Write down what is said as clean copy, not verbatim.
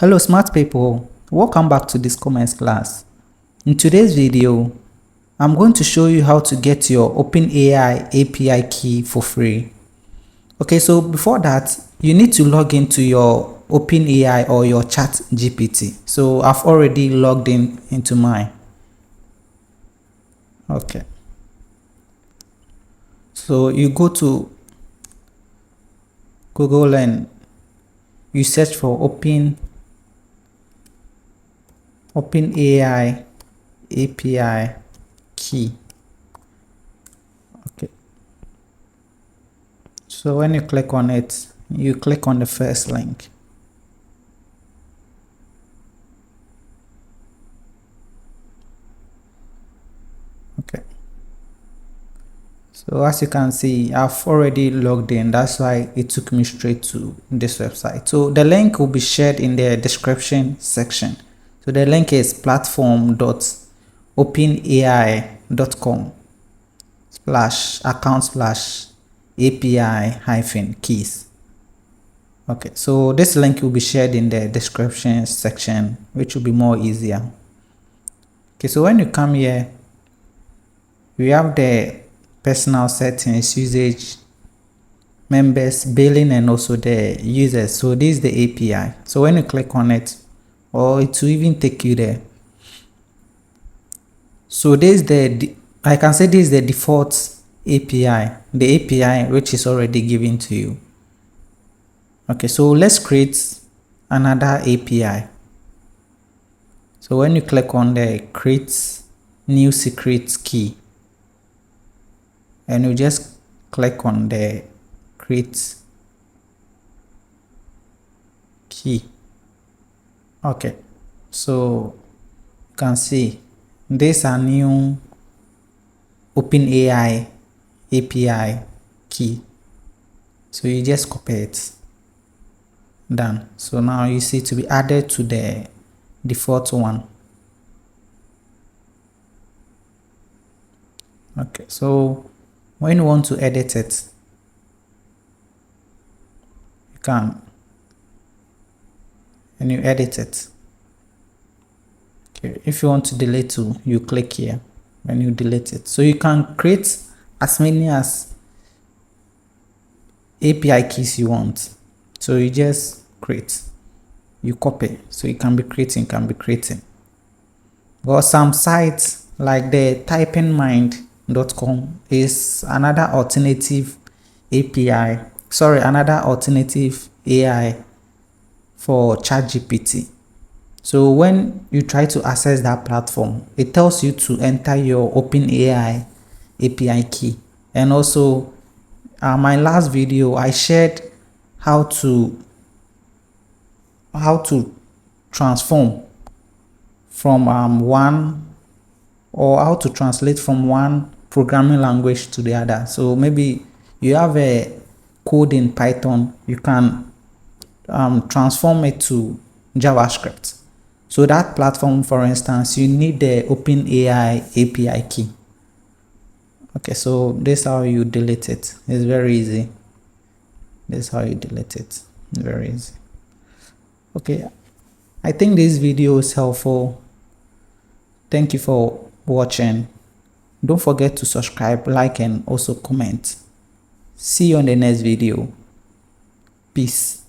Hello smart people, welcome back to this comments class. In today's video, I'm going to show you how to get your OpenAI API key for free. Okay, so before that, you need to log into your OpenAI or your ChatGPT. So I've already logged into mine. Okay. So you go to Google and you search for OpenAI API key. Okay. So when you click on it, you click on the first link. Okay. So as you can see, I've already logged in. That's why it took me straight to this website. So the link will be shared in the description section. So the link is platform.openai.com/account/API-keys. Okay, so this link will be shared in the description section, which will be more easier. Okay, so when you come here, we have the personal settings, usage, members, billing, and also the users. So this is the API. So when you click on it, or it will even take you there. So this is I can say this is the default API, the API which is already given to you. Okay, so let's create another API. So when you click on the create new secret key, and you just click on the create key. Okay, so you can see this is a new OpenAI API key. So you just copy it. Done. So now you see to be added to the default one. Okay, so when you want to edit it, you can, and you edit it. Okay, if you want to delete too, you click here when you delete it. So you can create as many as API keys you want. So you just create, you copy, so you can be creating. But some sites like the typingmind.com is another alternative API, another alternative AI for ChatGPT. So when you try to access that platform, it tells you to enter your OpenAI API key. And also my last video, I shared how to transform from how to translate from one programming language to the other. So maybe you have a code in Python, you can transform it to JavaScript. So that platform, for instance, you need the OpenAI API key. Okay, so this is how you delete it. It's very easy. This is how you delete it. Very easy. Okay, I think this video is helpful. Thank you for watching. Don't forget to subscribe, like, and also comment. See you on the next video. Peace.